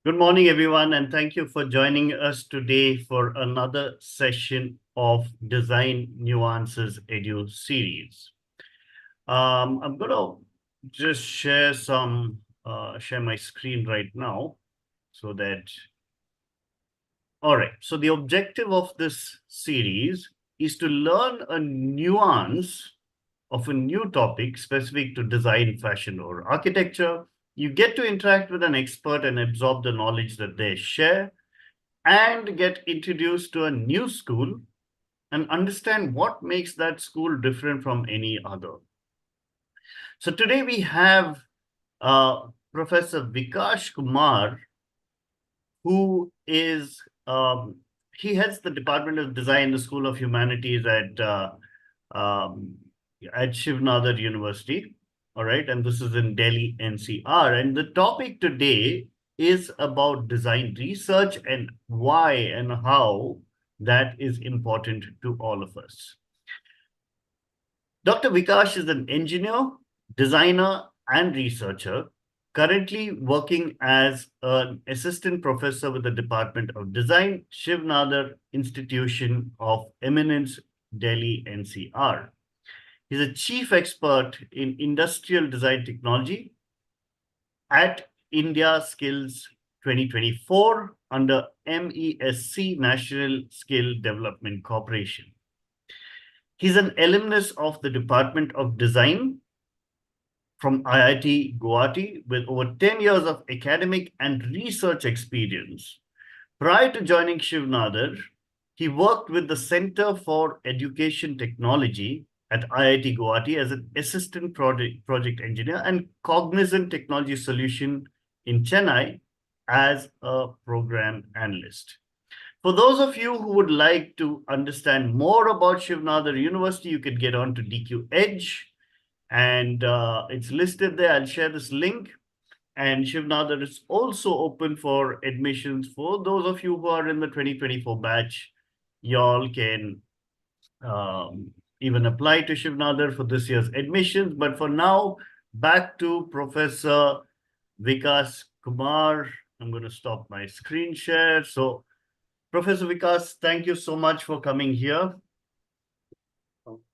Good morning, everyone, and thank you for joining us today for another session of Design Nuances Edu series. I'm going to just share my screen right now so that, all right. So the objective of this series is to learn a nuance of a new topic specific to design, fashion, or architecture. You get to interact with an expert and absorb the knowledge that they share and get introduced to a new school and understand what makes that school different from any other. So today we have Professor Vikash Kumar, who is he heads the Department of Design, the School of Humanities um, at Shivnadar University. All right, and this is in Delhi, NCR. And the topic today is about design research and why and how that is important to all of us. Dr. Vikash is an engineer, designer, and researcher, currently working as an assistant professor with the Department of Design, Shivnadar Institution of Eminence, Delhi, NCR. He's a chief expert in industrial design technology at India Skills 2024 under MESC National Skill Development Corporation. He's an alumnus of the Department of Design from IIT Guwahati with over 10 years of academic and research experience. Prior to joining Shivnadar, he worked with the Center for Education Technology at IIT Guwahati as an assistant project engineer and Cognizant Technology Solution in Chennai as a program analyst. For those of you who would like to understand more about Shivnadar University, you can get on to DQ Edge, and it's listed there. I'll share this link. And Shivnadar is also open for admissions for those of you who are in the 2024 batch. Y'all can even apply to Shivnadar for this year's admissions. But for now, back to Professor Vikash Kumar. I'm going to stop my screen share. So, Professor Vikas, thank you so much for coming here.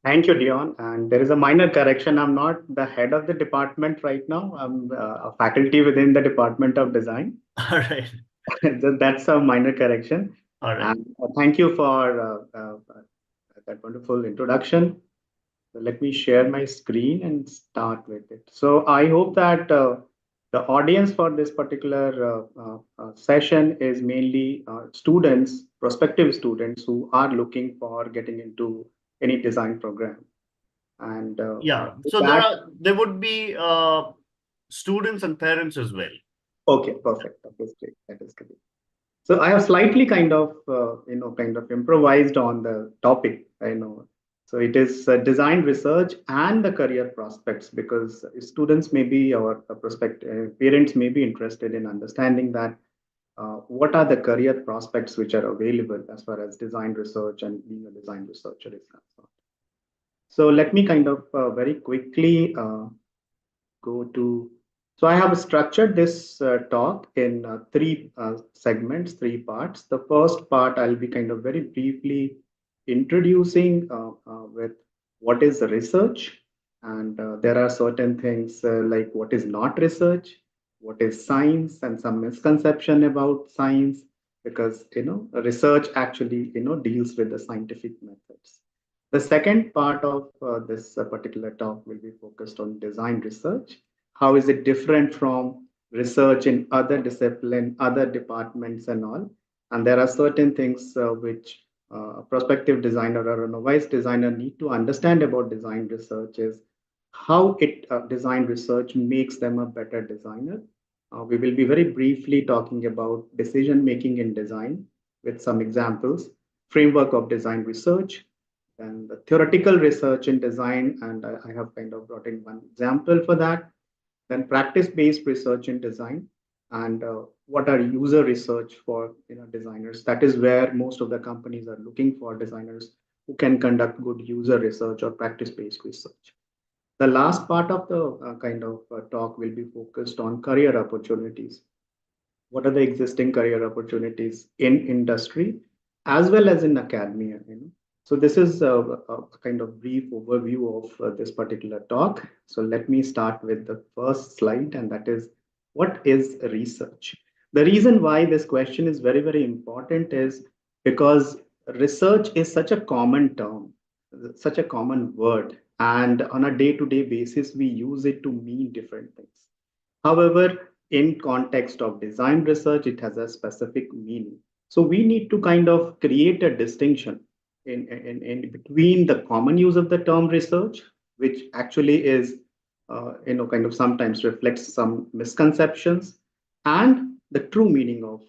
Thank you, Dion. And there is a minor correction. I'm not the head of the department right now. I'm a faculty within the Department of Design. All right. That's a minor correction. All right. And thank you for that wonderful introduction. So let me share my screen and start with it. So I hope that the audience for this particular session is mainly students, prospective students who are looking for getting into any design program. And Yeah. with So that, there would be students and parents as well. okay, perfect. That is great. That is great. So I have slightly kind of kind of improvised on the topic. So it is design research and the career prospects because students may be or prospective parents may be interested in understanding that what are the career prospects which are available as far as design research and being a design researcher is concerned. So let me kind of very quickly go to. So I have structured this talk in three segments, three parts. The first part I'll be kind of very briefly introducing with what is research, and there are certain things like what is not research, what is science, and some misconception about science, because research actually deals with the scientific methods. The second part of this particular talk will be focused on design research. How is it different from research in other discipline, other departments and all? And there are certain things which a prospective designer or a novice designer need to understand about design research is how design research makes them a better designer. We will be very briefly talking about decision making in design with some examples, framework of design research, and the theoretical research in design, and I have kind of brought in one example for that. Then practice-based research in design, and what are user research for designers. That is where most of the companies are looking for designers who can conduct good user research or practice-based research. The last part of the kind of talk will be focused on career opportunities. what are the existing career opportunities in industry as well as in academia, you know. So this is a kind of brief overview of this particular talk. So let me start with the first slide, and that is, what is research? The reason why this question is very, very important is because research is such a common term, such a common word, and on a day-to-day basis, we use it to mean different things. However, in context of design research, it has a specific meaning. So we need to kind of create a distinction in between the common use of the term research, which actually is, kind of sometimes reflects some misconceptions, and the true meaning of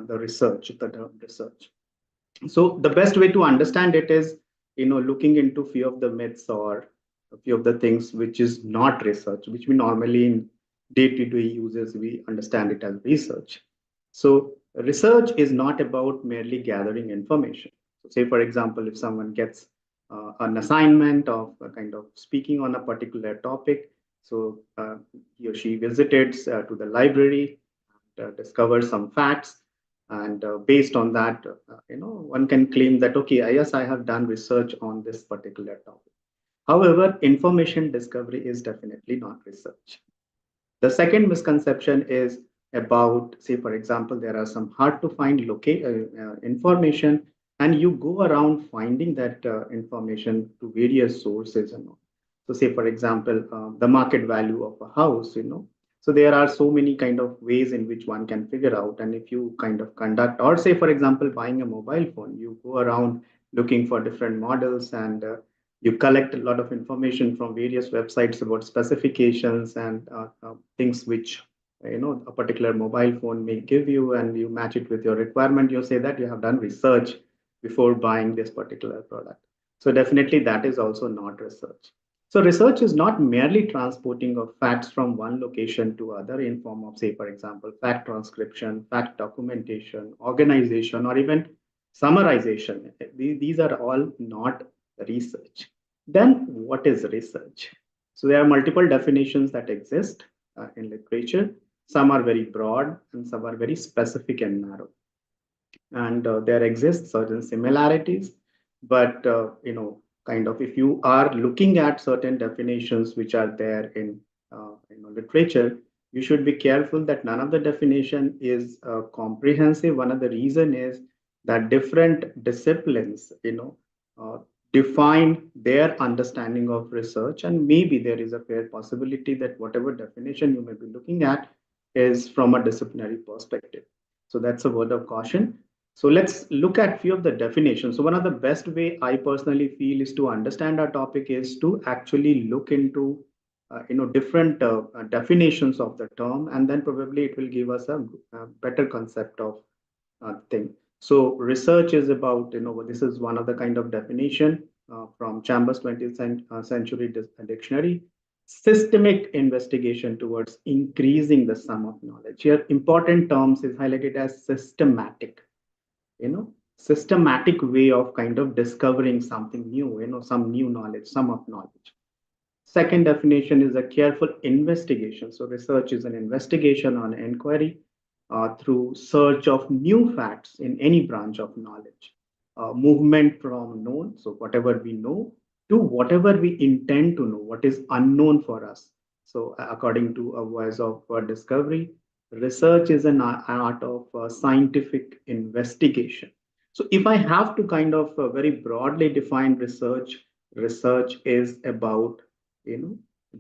the research, the term research. So the best way to understand it is, looking into few of the myths or a few of the things which is not research, which we normally in day-to-day uses, we understand it as research. So research is not about merely gathering information. So say, for example, if someone gets an assignment of a kind of speaking on a particular topic, so he or she visits to the library and discovers some facts, and based on that, one can claim that, okay, yes, I have done research on this particular topic. However, information discovery is definitely not research. The second misconception is about, say, for example, there are some hard to find information, and you go around finding that information to various sources and all. So, say, for example, the market value of a house, So there are so many kind of ways in which one can figure out. And if you kind of conduct, or say, for example, buying a mobile phone, you go around looking for different models, and you collect a lot of information from various websites about specifications and things which a particular mobile phone may give you, and you match it with your requirement. You say that you have done research before buying this particular product. So definitely that is also not research. So research is not merely transporting of facts from one location to other in form of, say, for example, fact transcription, fact documentation, organization, or even summarization. These are all not research. Then what is research? So there are multiple definitions that exist in literature. Some are very broad and some are very specific and narrow. And there exists certain similarities, but kind of, if you are looking at certain definitions which are there in literature, you should be careful that none of the definition is comprehensive. One of the reason is that different disciplines uh, define their understanding of research, and maybe there is a fair possibility that whatever definition you may be looking at is from a disciplinary perspective. So that's a word of caution. So let's look at few of the definitions. So one of the best way I personally feel is to understand our topic is to actually look into different definitions of the term, and then probably it will give us a better concept of thing. So research is about, this is one of the kind of definition from Chambers 20th century dictionary: systemic investigation towards increasing the sum of knowledge. Here important terms is highlighted as systematic, systematic way of kind of discovering something new, some new knowledge, sum of knowledge. Second definition is a careful investigation. So research is an investigation or an inquiry through search of new facts in any branch of knowledge. Movement from known, so whatever we know, to whatever we intend to know, what is unknown for us. So according to a voice of discovery, research is an art of scientific investigation. So if I have to kind of very broadly define research, research is about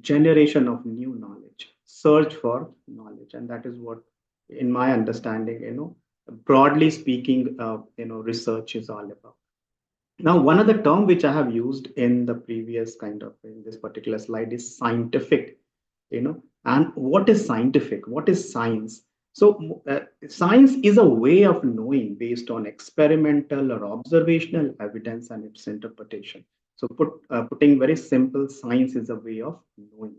generation of new knowledge, search for knowledge, and that is what, in my understanding, broadly speaking, research is all about. Now, one other term which I have used in the previous kind of, in this particular slide, is scientific. And what is scientific? What is science? So science is a way of knowing based on experimental or observational evidence and its interpretation. So putting very simple, science is a way of knowing.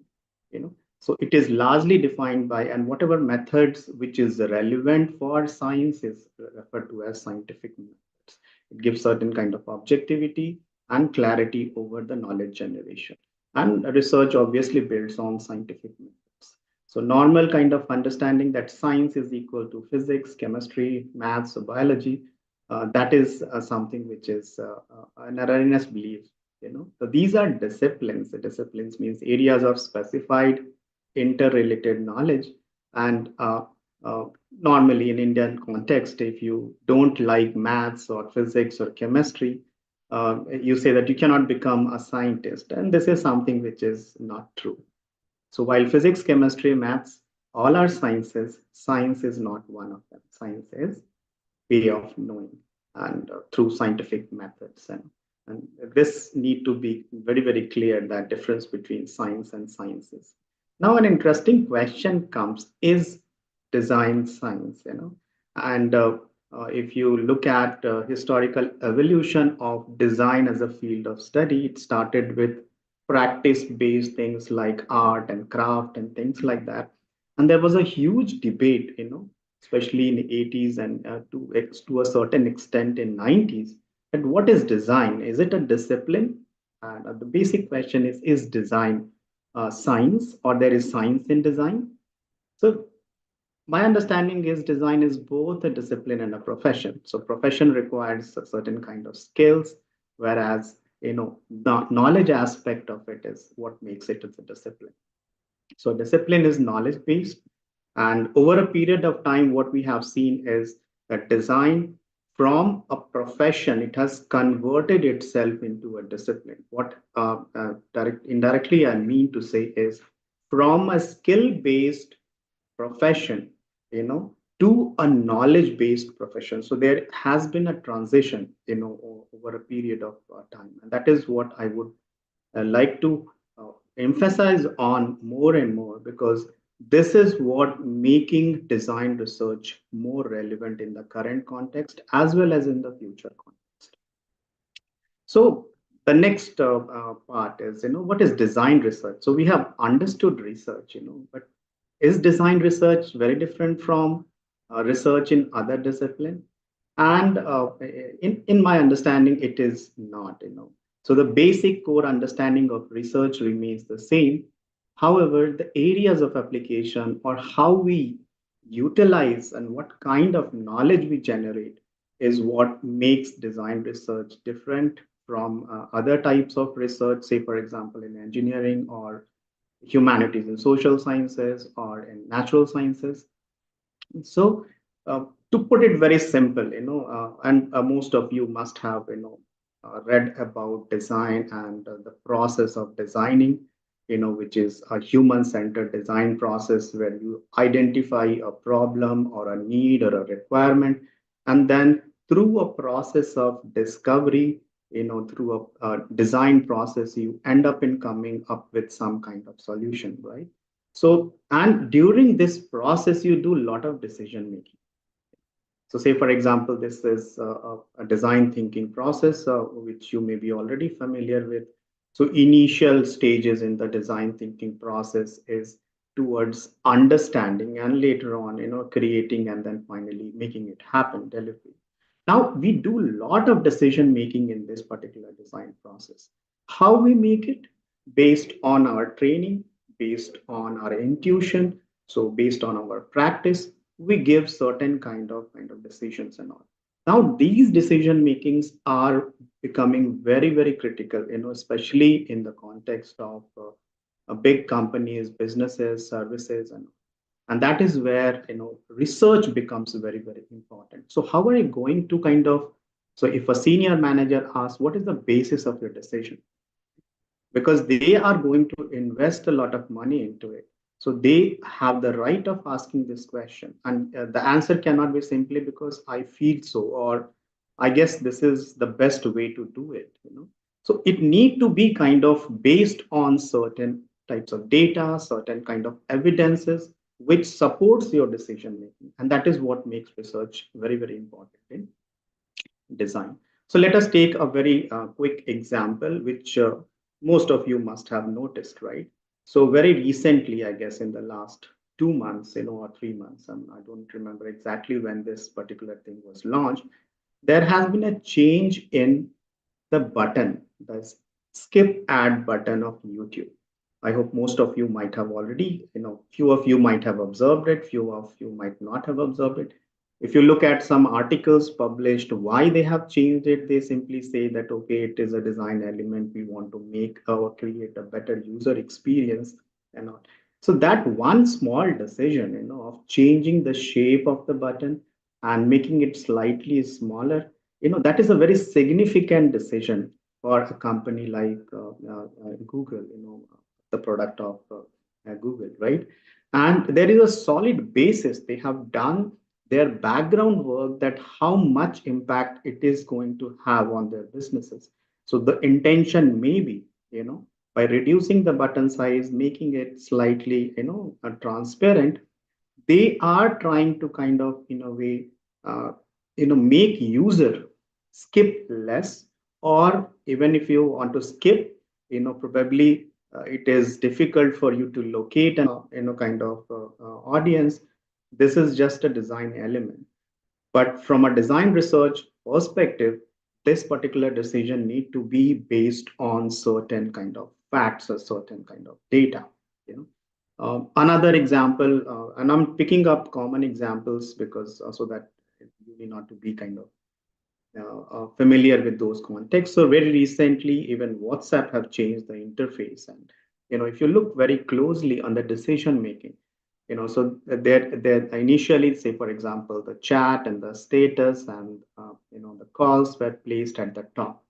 So it is largely defined by, and whatever methods which is relevant for science is referred to as scientific methods. It gives certain kind of objectivity and clarity over the knowledge generation. And research obviously builds on scientific methods. So normal kind of understanding that science is equal to physics, chemistry, maths, or biology, that is something which is an erroneous belief. So these are disciplines. The disciplines means areas of specified interrelated knowledge, and uh, normally in Indian context, if you don't like maths or physics or chemistry, you say that you cannot become a scientist, and this is something which is not true. So while physics, chemistry, maths, all are sciences, science is not one of them. Science is way of knowing, and through scientific methods. And this need to be very, very clear, that difference between science and sciences. Now, an interesting question comes, is design science? And if you look at historical evolution of design as a field of study, it started with practice-based things like art and craft and things like that. And there was a huge debate, especially in the 80s and to a certain extent in 90s. And what is design? Is it a discipline? And the basic question is design science, or there is science in design? So my understanding is design is both a discipline and a profession. So profession requires a certain kind of skills, whereas the knowledge aspect of it is what makes it as a discipline. So discipline is knowledge based, and over a period of time, what we have seen is that design from a profession, it has converted itself into a discipline. What indirectly I mean to say is, from a skill based profession, to a knowledge based profession. So there has been a transition, over a period of time, and that is what I would like to emphasize on more and more, because this is what making design research more relevant in the current context as well as in the future context. So the next part is, what is design research? So we have understood research, but is design research very different from research in other discipline? And in my understanding, it is not. So the basic core understanding of research remains the same. However, the areas of application, or how we utilize and what kind of knowledge we generate, is what makes design research different from other types of research, say, for example, in engineering or humanities and social sciences or in natural sciences. So, to put it very simple, and most of you must have, read about design and the process of designing, which is a human-centered design process where you identify a problem or a need or a requirement, and then through a process of discovery, through a design process, you end up in coming up with some kind of solution, right? So, and during this process, you do a lot of decision making. So say, for example, this is a design thinking process, which you may be already familiar with. So initial stages in the design thinking process is towards understanding, and later on, creating, and then finally making it happen, delivery. Now, we do a lot of decision making in this particular design process. How we make it? Based on our training, based on our intuition, so based on our practice, we give certain kind of decisions and all. Now these decision makings are becoming very, very critical, especially in the context of big companies, businesses, services, and that is where research becomes very, very important. So how are you going to so if a senior manager asks, what is the basis of your decision? Because they are going to invest a lot of money into it. So they have the right of asking this question. And the answer cannot be simply because I feel so, or I guess this is the best way to do it. So it need to be kind of based on certain types of data, certain kind of evidences, which supports your decision making. And that is what makes research very, very important in design. So let us take a very quick example, which most of you must have noticed, right? So very recently, I guess in the last 2 months, or 3 months, I don't remember exactly when this particular thing was launched, there has been a change in the button, the skip ad button of YouTube. I hope most of you might have already, few of you might have observed it, few of you might not have observed it. If you look at some articles published, why they have changed it, they simply say that, okay, it is a design element. We want to make or create a better user experience and all. So that one small decision, of changing the shape of the button and making it slightly smaller, that is a very significant decision for a company like Google, the product of Google, right? And there is a solid basis. They have done their background work that how much impact it is going to have on their businesses. So the intention may be, by reducing the button size, making it slightly, transparent, they are trying to kind of, in a way, uh, make user skip less, or even if you want to skip, probably it is difficult for you to locate and kind of audience. This is just a design element, but from a design research perspective, this particular decision need to be based on certain kind of facts or certain kind of data. You know, another example, and I'm picking up common examples because so that you need not to be kind of familiar with those contexts. So very recently, even WhatsApp have changed the interface, and if you look very closely on the decision making, so there initially, say for example, the chat and the status and the calls were placed at the top,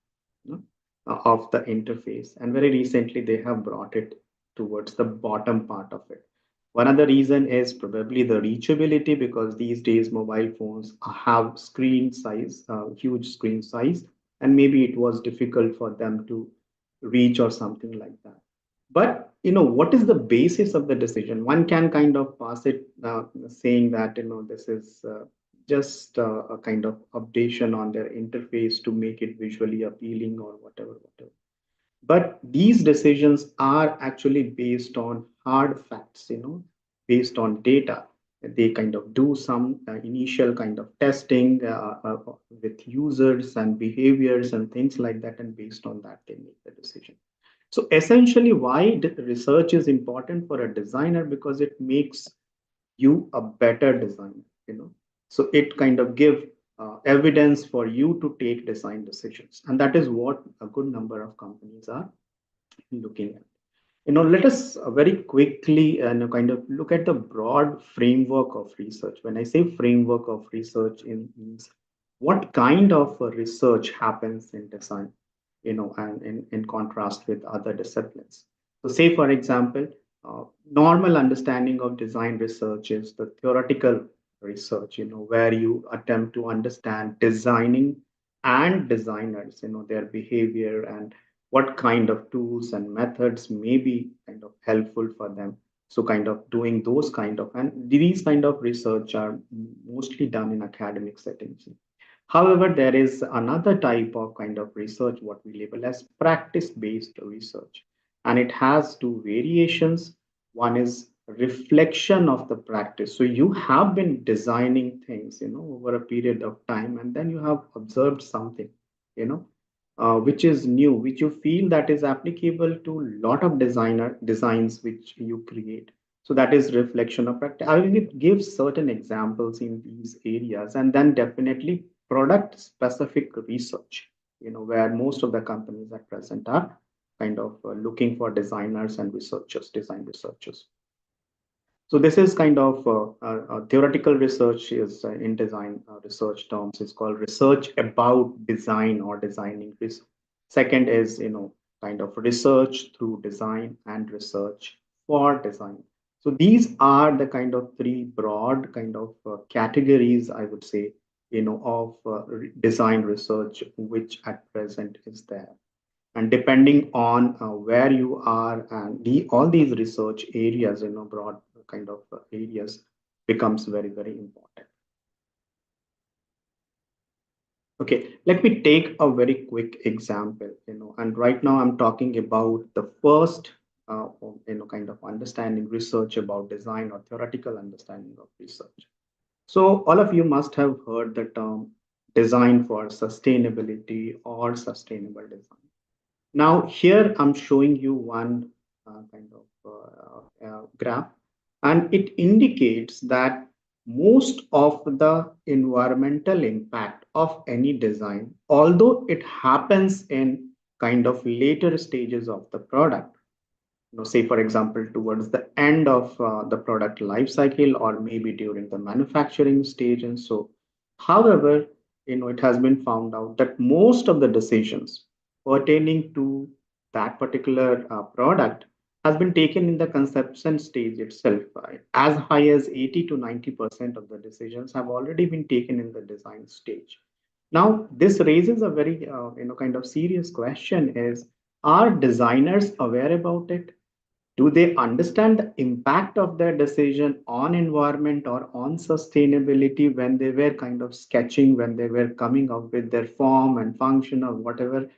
you know, of the interface, and very recently they have brought it towards the bottom part of it. One other reason is probably the reachability, because these days mobile phones have screen size, huge screen size, and maybe it was difficult for them to reach or something like that. But what is the basis of the decision? One can kind of pass it, saying that this is just a kind of updation on their interface to make it visually appealing or whatever. But these decisions are actually based on hard facts, based on data. They kind of do some initial kind of testing with users and behaviors and things like that, and based on that, they make the decision. So essentially, why research is important for a designer? Because it makes you a better designer, So it kind of give evidence for you to take design decisions, and that is what a good number of companies are looking at. Let us very quickly kind of look at the broad framework of research. When I say framework of research, it means what kind of research happens in design, and in contrast with other disciplines. So, say for example, normal understanding of design research is the theoretical research, where you attempt to understand designing and designers, their behavior and what kind of tools and methods may be kind of helpful for them. So kind of doing those kind of, and these kind of research are mostly done in academic settings. However, there is another type of kind of research, what we label as practice-based research, and it has two variations. One is reflection of the practice. So you have been designing things, over a period of time, and then you have observed something, which is new, which you feel that is applicable to a lot of designs which you create. So that is reflection of practice. I will give certain examples in these areas, and then definitely product specific research, where most of the companies at present are kind of looking for designers and researchers, design researchers. So this is kind of theoretical research is in design research terms is called research about design or designing research. Second is, kind of research through design and research for design. So these are the kind of three broad kind of categories, I would say, of design research, which at present is there. And depending on where you are, and all these research areas, broad kind of areas, becomes very, very important. Okay, let me take a very quick example, and right now I'm talking about the first, kind of understanding research about design or theoretical understanding of research. So all of you must have heard the term design for sustainability or sustainable design. Now, here I'm showing you one kind of graph, and it indicates that most of the environmental impact of any design, although it happens in kind of later stages of the product, say for example towards the end of the product life cycle, or maybe during the manufacturing stage. And so however, it has been found out that most of the decisions pertaining to that particular product has been taken in the conception stage itself. As high as 80 to 90% of the decisions have already been taken in the design stage. Now this raises a very kind of serious question: is, are designers aware about it? Do they understand the impact of their decision on environment or on sustainability when they were kind of sketching, when they were coming up with their form and function or whatever?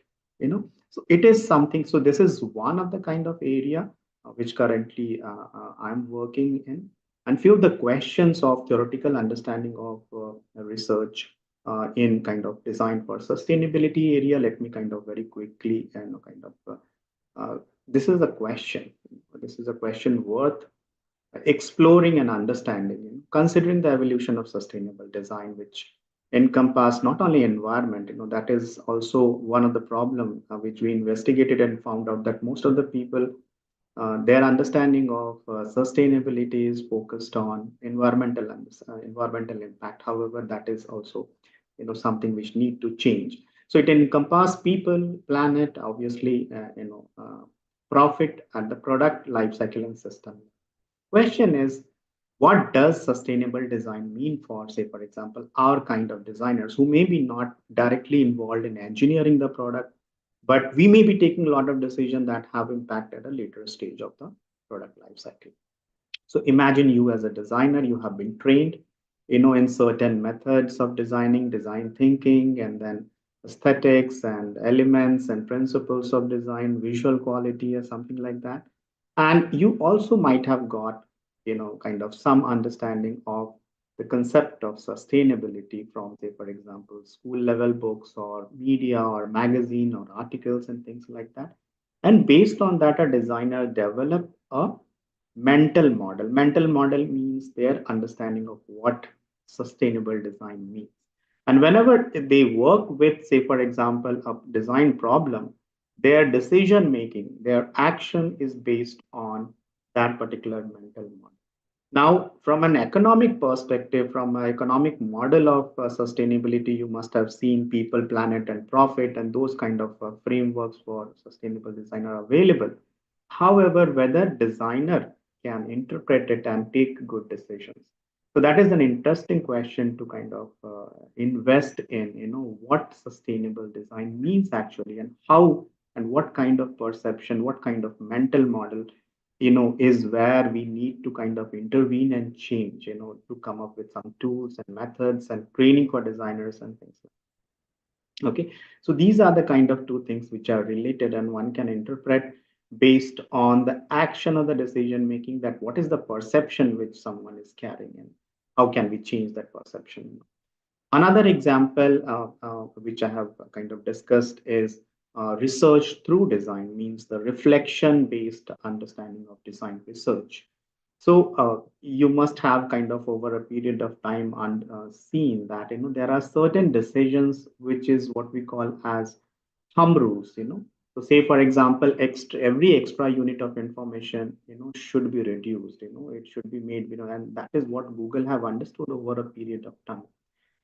So it is something. So this is one of the kind of area which currently I'm working in. And few of the questions of theoretical understanding of research in kind of design for sustainability area, let me kind of very quickly kind of uh, this is a question. This is a question worth exploring and understanding, considering the evolution of sustainable design, which encompass not only environment. That is also one of the problem which we investigated and found out that most of the people, their understanding of sustainability is focused on environmental impact. However, that is also something which need to change. So it encompass people, planet, obviously, profit, and the product life cycle and system. Question is, what does sustainable design mean for, say, for example, our kind of designers who may be not directly involved in engineering the product, but we may be taking a lot of decisions that have impact at a later stage of the product life cycle. So imagine you as a designer, you have been trained, in certain methods of designing, design thinking, and then aesthetics and elements and principles of design, visual quality or something like that. And you also might have got, kind of some understanding of the concept of sustainability from, say, for example, school level books or media or magazine or articles and things like that. And based on that, a designer developed a mental model. Mental model means their understanding of what sustainable design means. And whenever they work with, say, for example, a design problem, their decision making, their action is based on that particular mental model. Now, from an economic perspective, from an economic model of sustainability, you must have seen people, planet, and profit, and those kind of frameworks for sustainable design are available. However, whether designer can interpret it and take good decisions. So that is an interesting question to kind of invest in, what sustainable design means actually, and how and what kind of perception, what kind of mental model, is where we need to kind of intervene and change, to come up with some tools and methods and training for designers and things like that. Okay, so these are the kind of two things which are related, and one can interpret based on the action of the decision making, that what is the perception which someone is carrying and how can we change that perception. Another example which I have kind of discussed is research through design, means the reflection based understanding of design research. So you must have kind of over a period of time and seen that there are certain decisions which is what we call as thumb rules. So say for example, every extra unit of information should be reduced. It should be made, and that is what Google have understood over a period of time.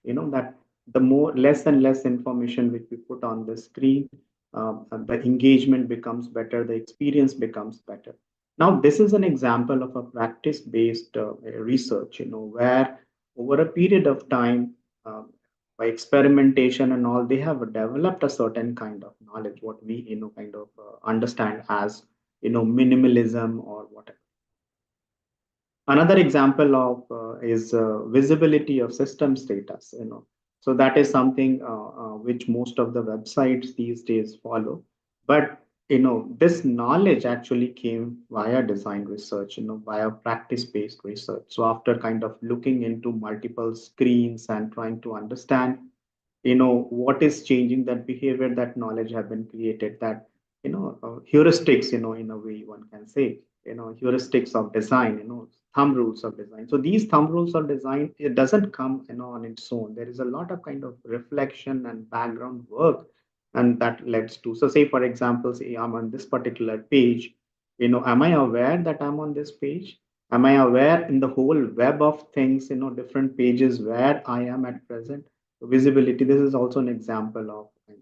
That the more less and less information which we put on the screen, the engagement becomes better, the experience becomes better. Now this is an example of a practice based research, where over a period of time, by experimentation and all, they have developed a certain kind of knowledge, what we kind of understand as minimalism or whatever. Another example of is visibility of system status. So that is something which most of the websites these days follow. But this knowledge actually came via design research, via practice-based research. So after kind of looking into multiple screens and trying to understand, what is changing that behavior, that knowledge have been created, that heuristics, in a way one can say, heuristics of design, thumb rules of design. So these thumb rules of design, it doesn't come, on its own. There is a lot of kind of reflection and background work, and that leads to. So say, for example, say I'm on this particular page, am I aware that I'm on this page? Am I aware in the whole web of things, different pages where I am at present? So visibility, this is also an example of kind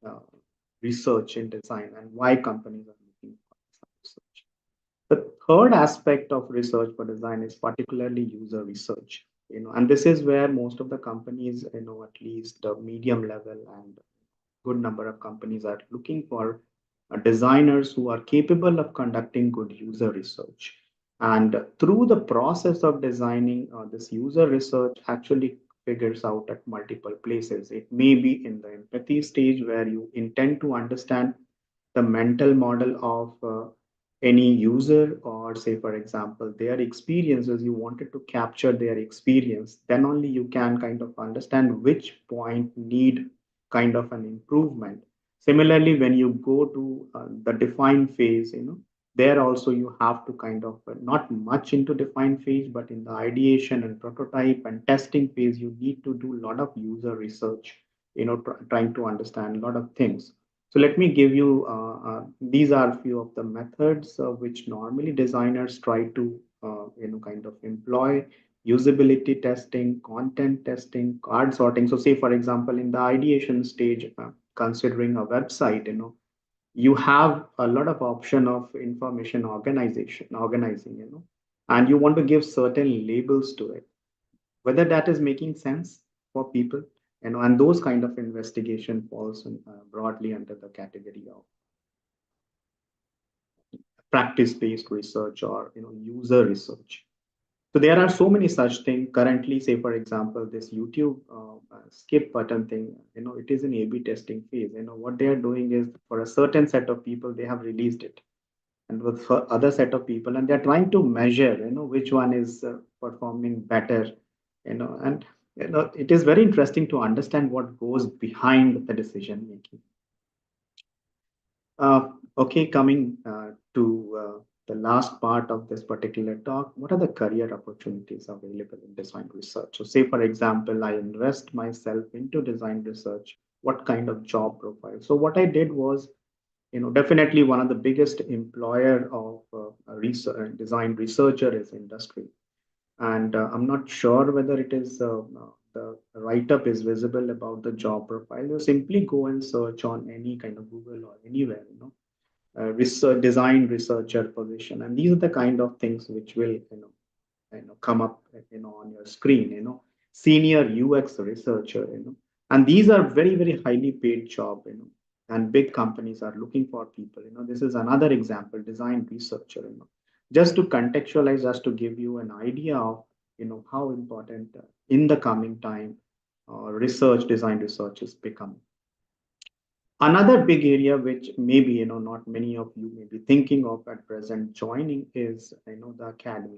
of research in design and why companies are looking for research. The third aspect of research for design is particularly user research, and this is where most of the companies, at least the medium level and good number of companies are looking for designers who are capable of conducting good user research. And through the process of designing, this user research actually figures out at multiple places. It may be in the empathy stage where you intend to understand the mental model of any user, or say, for example, their experiences. You wanted to capture their experience, then only you can kind of understand which point need kind of an improvement. Similarly, when you go to the define phase, there also you have to kind of not much into define phase, but in the ideation and prototype and testing phase, you need to do a lot of user research, trying to understand a lot of things. So let me give you, these are a few of the methods which normally designers try to, kind of employ: usability testing, content testing, card sorting. So say, for example, in the ideation stage, considering a website, you have a lot of option of information organizing, and you want to give certain labels to it, whether that is making sense for people, and those kind of investigation falls broadly under the category of practice-based research, or user research. So there are so many such things currently. Say, for example, this YouTube skip button thing, it is in A/B testing phase. What they are doing is, for a certain set of people, they have released it, and with for other set of people, and they're trying to measure, which one is performing better, and it is very interesting to understand what goes behind the decision making. Okay, coming to the last part of this particular talk, what are the career opportunities available in design research? So say, for example, I invest myself into design research, what kind of job profile? So what I did was, definitely one of the biggest employer of research, design researcher is industry. And I'm not sure whether it is the write-up is visible about the job profile. You simply go and search on any kind of Google or anywhere, research design researcher position, and these are the kind of things which will, come up, on your screen, senior UX researcher, and these are very, very highly paid job, and big companies are looking for people. This is another example, design researcher. Just to contextualize, just to give you an idea of, how important in the coming time research, design research is becoming. Another big area which maybe, not many of you may be thinking of at present joining is, the academy.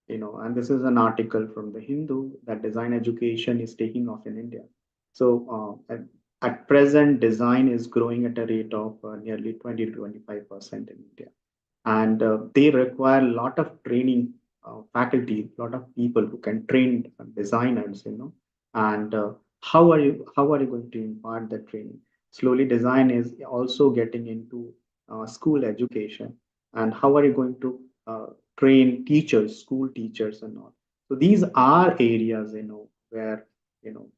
And this is an article from the Hindu that design education is taking off in India. So at present, design is growing at a rate of nearly 20 to 25% in India, and they require a lot of training faculty, a lot of people who can train designers, and how are you going to impart the training? Slowly, design is also getting into school education, and how are you going to train teachers, school teachers, and all? So these are areas, where,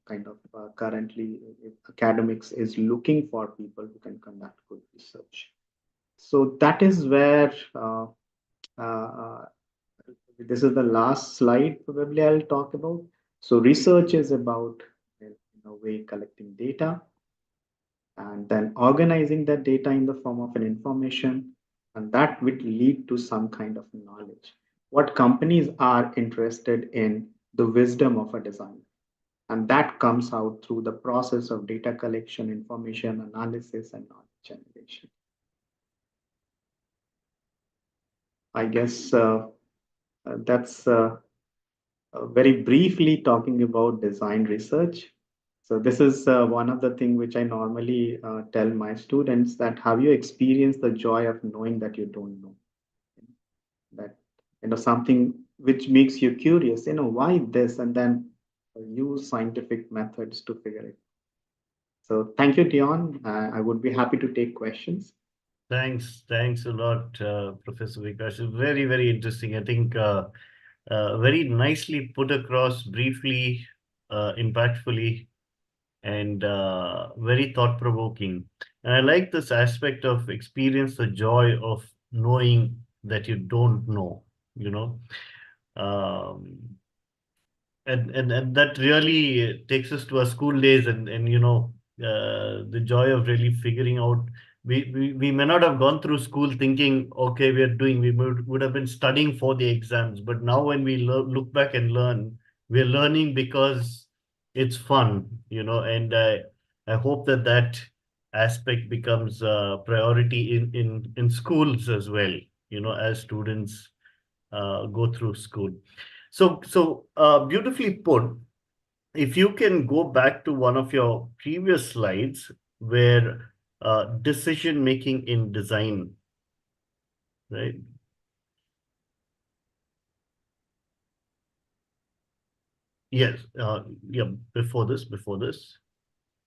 kind of currently academics is looking for people who can conduct good research. So that is where uh, this is the last slide probably I'll talk about. So research is about, in a way, collecting data and then organizing that data in the form of an information, and that would lead to some kind of knowledge. What companies are interested in, the wisdom of a designer, and that comes out through the process of data collection, information analysis, and knowledge generation. I guess that's very briefly talking about design research. So this is one of the things which I normally tell my students, that have you experienced the joy of knowing that you don't know? something which makes you curious, why this, and then use scientific methods to figure it. So thank you, Dion. I would be happy to take questions. Thanks a lot, Professor Vikash. Very, very interesting. I think very nicely put across, briefly, impactfully, and very thought-provoking. And I like this aspect of experience the joy of knowing that you don't know, you know. Um, and that really takes us to our school days and the joy of really figuring out we may not have gone through school thinking okay we would have been studying for the exams, but now when we look back and learn, we're learning because it's fun, and I hope that aspect becomes a priority in schools as well, as students go through school. So beautifully put. If you can go back to one of your previous slides where decision making in design, right? Yes. Yeah. Before this.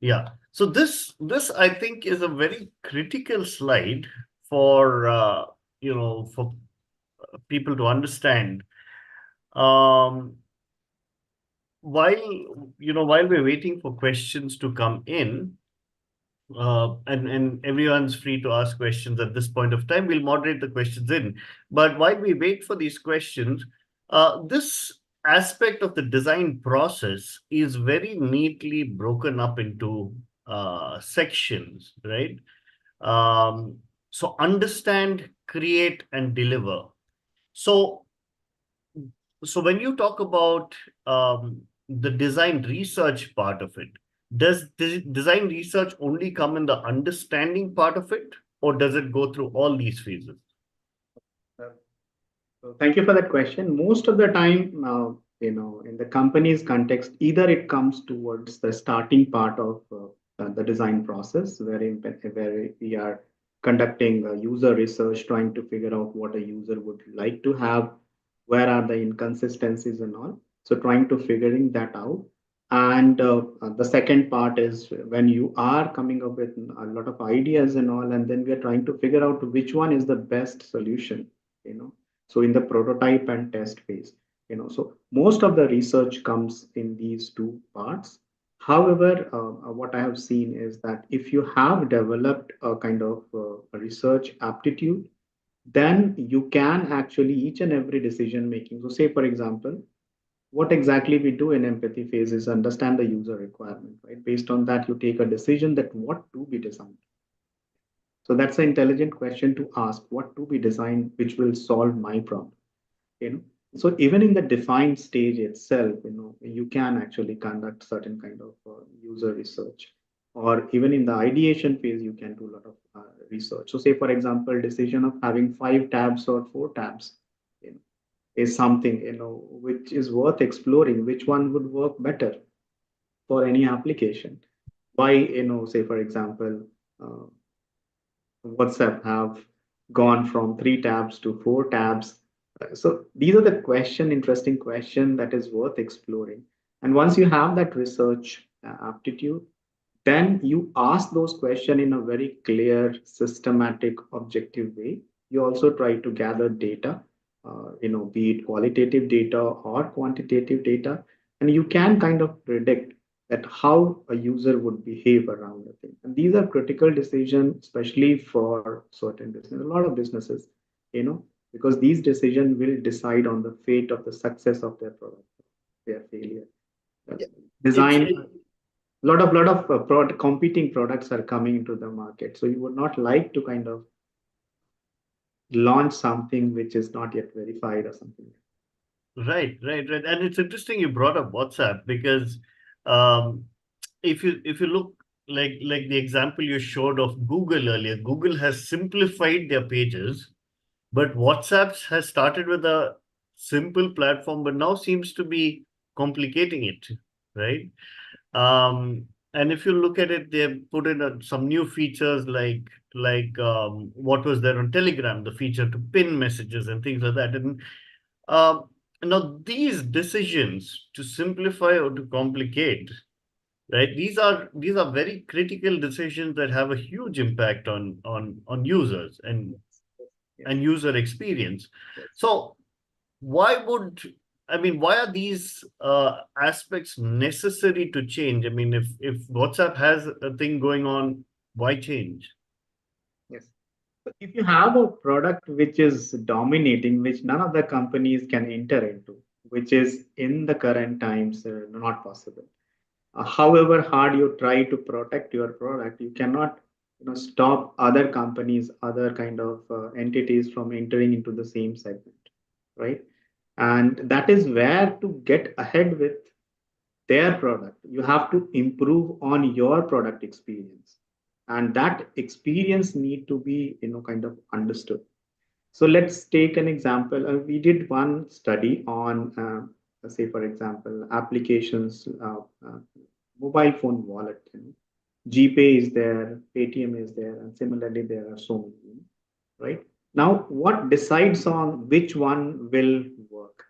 Yeah. So this I think is a very critical slide for for people to understand. Um, while we're waiting for questions to come in, and everyone's free to ask questions at this point of time. We'll moderate the questions in. But while we wait for these questions, this aspect of the design process is very neatly broken up into sections, right? So understand, create, and deliver. So so when you talk about the design research part of it, does design research only come in the understanding part of it, or does it go through all these phases? Uh, So thank you for that question. Most of the time, in the company's context, either it comes towards the starting part of the design process, where we are conducting user research, trying to figure out what a user would like to have, where are the inconsistencies and all. So trying to figuring that out. And the second part is when you are coming up with a lot of ideas and all, and then we are trying to figure out which one is the best solution, you know so in the prototype and test phase, so most of the research comes in these two parts. However, what I have seen is that if you have developed a kind of a research aptitude, then you can actually each and every decision making. So say, for example, what exactly we do in empathy phase is understand the user requirement, right? Based on that, you take a decision that what to be designed. So that's an intelligent question to ask, what to be designed which will solve my problem, you know so even in the defined stage itself, you can actually conduct certain kind of user research, or even in the ideation phase you can do a lot of research. So say, for example, decision of having 5 tabs or 4 tabs, you know, is something which is worth exploring, which one would work better for any application. Why, say, for example, uh, WhatsApp have gone from 3 tabs to 4 tabs. So these are the interesting question that is worth exploring. And once you have that research aptitude, then you ask those questions in a very clear, systematic, objective way. You also try to gather data, be it qualitative data or quantitative data, and you can kind of predict that how a user would behave around a thing. And these are critical decisions, especially for certain business, a lot of businesses, because these decisions will decide on the fate of the success of their product, their failure. Uh, Yeah. It's Design, it, lot of competing products are coming into the market. So you would not like to kind of launch something which is not yet verified or something. right. And it's interesting you brought up WhatsApp because um, if you look like the example you showed of Google earlier, Google has simplified their pages. But WhatsApp has started with a simple platform, but now seems to be complicating it, right? And if you look at it, they've put in some new features like what was there on Telegram, the feature to pin messages and things like that. Now, these decisions to simplify or to complicate, right? These are very critical decisions that have a huge impact on users Yes, and user experience. yes. So why would why are these aspects necessary to change? I mean, if WhatsApp has a thing going on, why change? Yes. So if you have a product which is dominating, which none of the companies can enter into, which is in the current times not possible. However hard you try to protect your product, you cannot stop other companies, other kind of entities from entering into the same segment, right? And that is where to get ahead with their product. You have to improve on your product experience, and that experience need to be kind of understood. So let's take an example. We did one study on, say, for example, applications, mobile phone wallet. GPay is there, Paytm is there, and similarly there are so many. Right now, what decides on which one will work?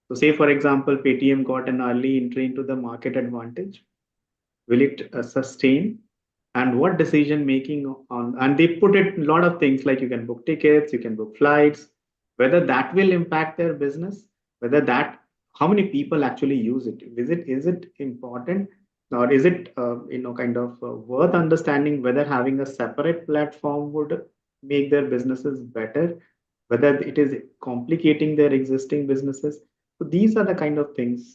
So, say for example, Paytm got an early entry into the market advantage. Will it sustain? And what decision making on, and they put it a lot of things like you can book tickets, you can book flights, whether that will impact their business, whether that, how many people actually use it, is it important, or is it kind of worth understanding whether having a separate platform would make their businesses better, whether it is complicating their existing businesses. So these are the kind of things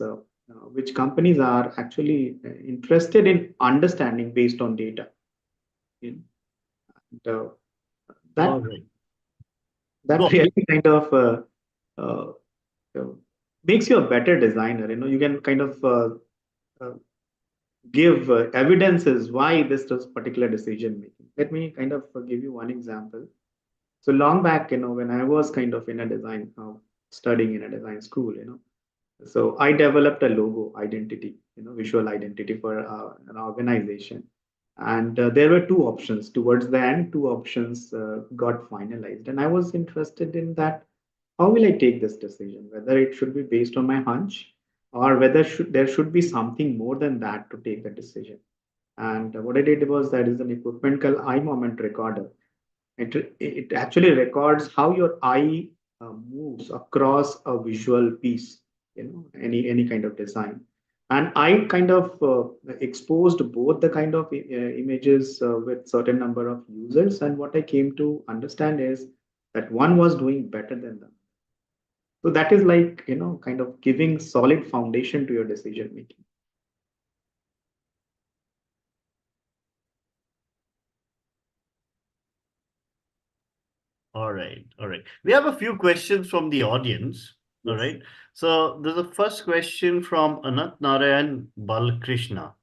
which companies are actually interested in understanding based on data. You know, and, All that right, that go. really kind of uh, uh, makes you a better designer. You can kind of uh, give evidences why this does particular decision making. Let me kind of give you one example. So long back, when I was kind of in a design, studying in a design school, so I developed a logo identity, visual identity for an organization. And there were two options towards the end, two options got finalized. And I was interested in that. How will I take this decision? Whether it should be based on my hunch, or whether there should be something more than that to take the decision. And what I did was, that is an equipment called eye moment recorder. It actually records how your eye moves across a visual piece, any kind of design. And I kind of exposed both the kind of images with certain number of users, and what I came to understand is that one was doing better than them. So that is like, kind of giving solid foundation to your decision making. All right, all right. We have a few questions from the audience. All Yes. right. So there's a first question from Anant Narayan Balkrishna,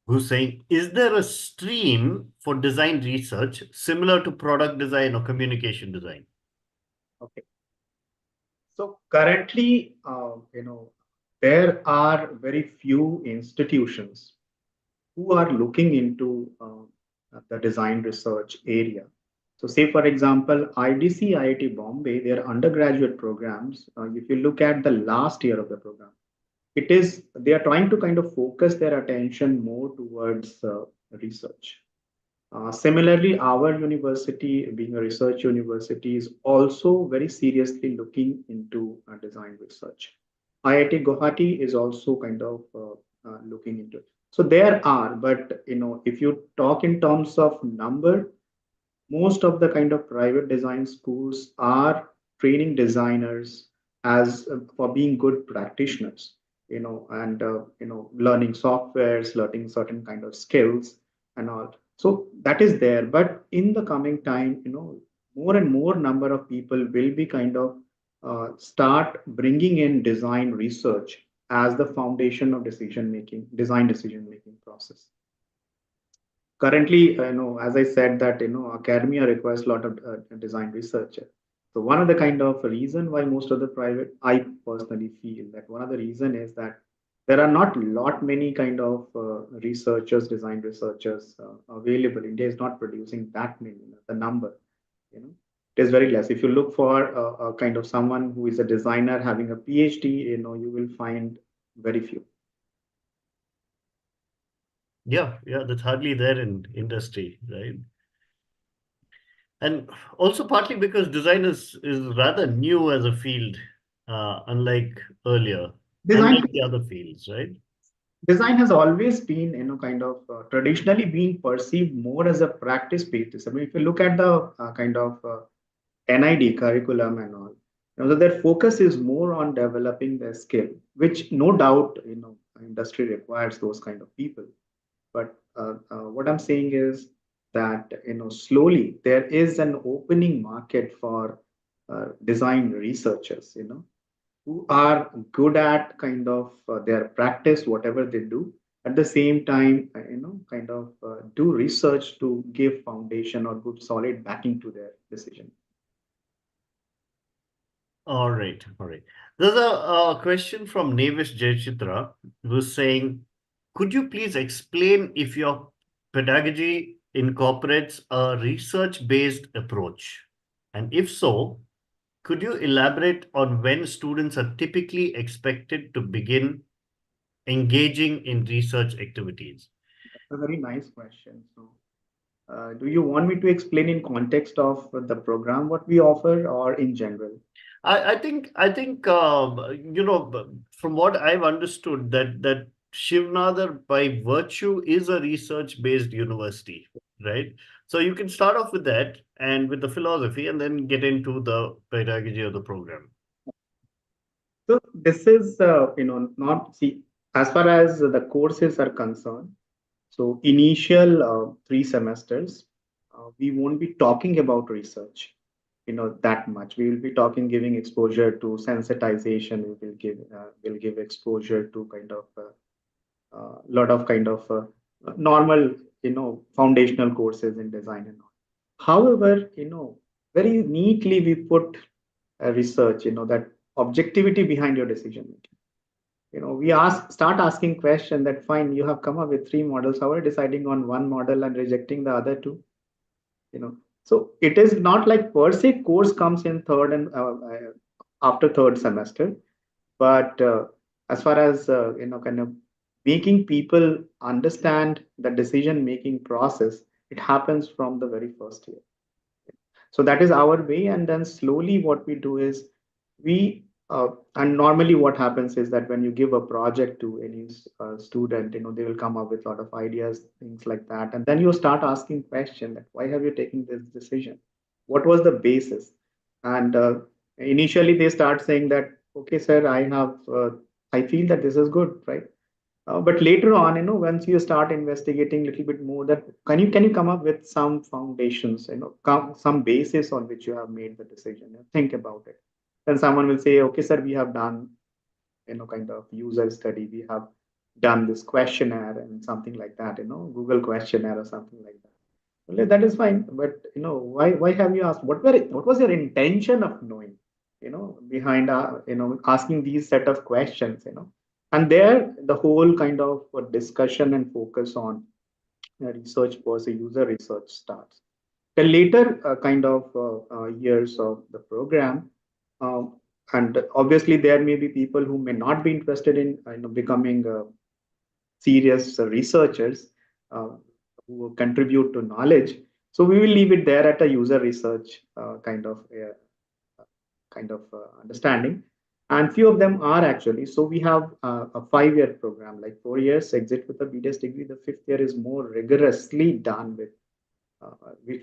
who's saying, is there a stream for design research similar to product design or communication design? Okay. So currently, there are very few institutions who are looking into the design research area. So, say for example, IDC, IIT Bombay, their undergraduate programs. If you look at the last year of the program, it is they are trying to kind of focus their attention more towards research. Similarly, our university, being a research university, is also very seriously looking into design research. IIT Guwahati is also kind of looking into it. So there are, but if you talk in terms of number, most of the kind of private design schools are training designers as for being good practitioners, and learning softwares, learning certain kind of skills and all. So that is there, but in the coming time, more and more number of people will be kind of start bringing in design research as the foundation of design decision making process. Currently, as I said, that academia requires a lot of design research. So one of the kind of reason why most of the private, I personally feel that one of the reason is that there are not lot many kind of researchers, design researchers available. India is not producing that many, the number, you know It is very less. If you look for a kind of someone who is a designer having a PhD, you will find very few. Yeah, that's hardly there in industry, right? And also partly because design is rather new as a field, unlike earlier, Design unlike the other fields, right? design has always been, kind of traditionally been perceived more as a practice-based discipline. If you look at the kind of NID curriculum and all, so their focus is more on developing their skill, which no doubt, industry requires those kind of people. But what I'm saying is that, slowly there is an opening market for design researchers, who are good at kind of their practice, whatever they do. At the same time, kind of do research to give foundation or good solid backing to their decision. All right, all right. There's a question from Navis Jayachitra who's saying, could you please explain if your pedagogy incorporates a research-based approach? And if so, could you elaborate on when students are typically expected to begin engaging in research activities? A very nice question. So, do you want me to explain in context of the program what we offer, or in general? I think from what I've understood that Shivnadar by virtue is a research-based university, right? So you can start off with that and with the philosophy and then get into the pedagogy of the program. So this is, not see, as far as the courses are concerned. So initial 3 semesters, we won't be talking about research, that much. We will be talking, giving exposure to sensitization. Will give exposure to kind of lot of kind of normal, foundational courses in design and all. However, very neatly we put research, that objectivity behind your decision making. We start asking question that, fine, you have come up with 3 models. How are you deciding on one model and rejecting the other two? So it is not like per se course comes in third and after third semester, but as far as kind of making people understand the decision making process, it happens from the very first year. So that is our way, and then slowly what we do is we and normally what happens is that when you give a project to any student, they will come up with a lot of ideas, things like that, and then you start asking question that, why have you taken this decision, what was the basis? And initially they start saying that, okay sir, I feel that this is good, right? But later on, once you start investigating a little bit more, that can you come up with some foundations, some basis on which you have made the decision? Think about it. Then someone will say, okay, sir, we have done, kind of user study. We have done this questionnaire and something like that, Google questionnaire or something like that. Well, that is fine, but why have you asked? What was your intention of knowing, behind asking these set of questions, and there the whole kind of discussion and focus on research versus user research starts. The later kind of years of the program, um, and obviously there may be people who may not be interested in becoming serious researchers uh, who contribute to knowledge. So we will leave it there at a user research understanding. And few of them are actually. So we have a 5 year program, like 4 years exit with a BDS degree. The 5th year is more rigorously done with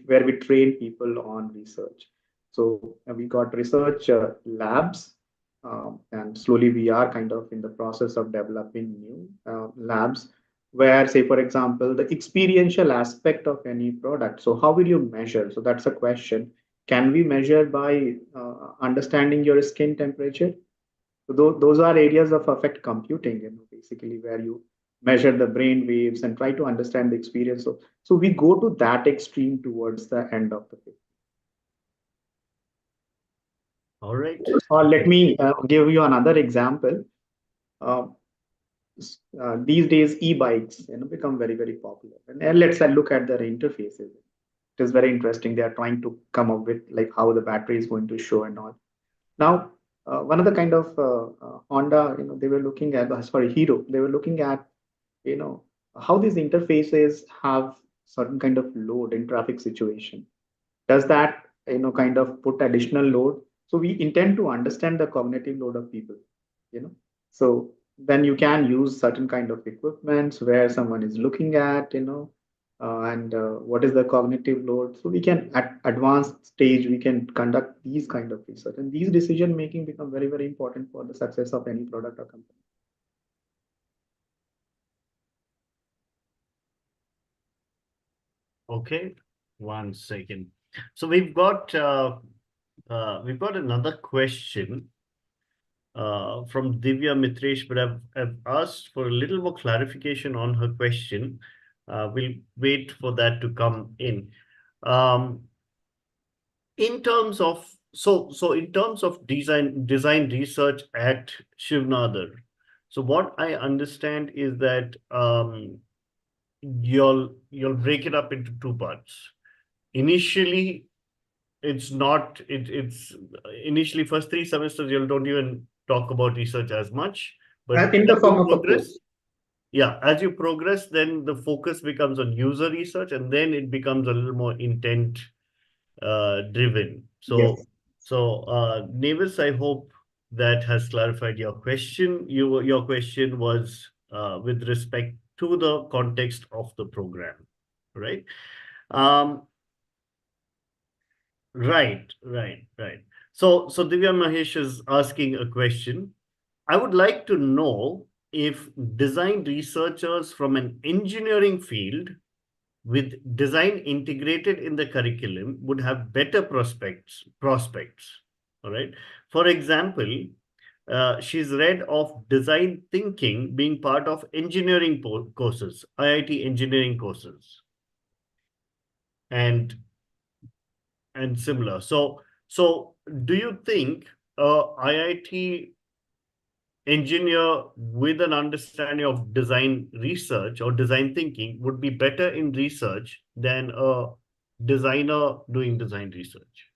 where we train people on research. So we got research labs, and slowly we are kind of in the process of developing new labs where, say, for example, the experiential aspect of any product. So how will you measure? So that's a question. Can we measure by understanding your skin temperature? So those are areas of affect computing, basically where you measure the brain waves and try to understand the experience. So we go to that extreme towards the end of the day. All right. Or let me give you another example. Uh, these days, e-bikes become very, very popular. And let's look at their interfaces. it is very interesting. They are trying to come up with like how the battery is going to show and all. Now, one of the kind of Honda, they were looking at, sorry, Hero, they were looking at, you know, how these interfaces have certain kind of load in traffic situation. Does that, kind of put additional load? So we intend to understand the cognitive load of people, you know. So then you can use certain kind of equipments where someone is looking at, and what is the cognitive load. So we can at advanced stage, we can conduct these kind of research, and these decision making become very, very important for the success of any product or company. Okay, 1 second. So we've got another question from Divya Mitresh, but I've asked for a little more clarification on her question. We'll wait for that to come in. In terms of in terms of design research at Shivnadar, so what I understand is that you'll break it up into two parts. Initially, it's initially first 3 semesters you don't even talk about research as much, but In the as you form of a progress, course. yeah, as you progress, then the focus becomes on user research, and then it becomes a little more intent driven. Yes. Nevis, I hope that has clarified your question. Your question was with respect to the context of the program, right? Um, right. So Divya Mahesh is asking a question. I would like to know if design researchers from an engineering field with design integrated in the curriculum would have better prospects. All right. For example, she's read of design thinking being part of engineering courses, IIT engineering courses, and similar. So do you think IIT engineer with an understanding of design research or design thinking would be better in research than a designer doing design research?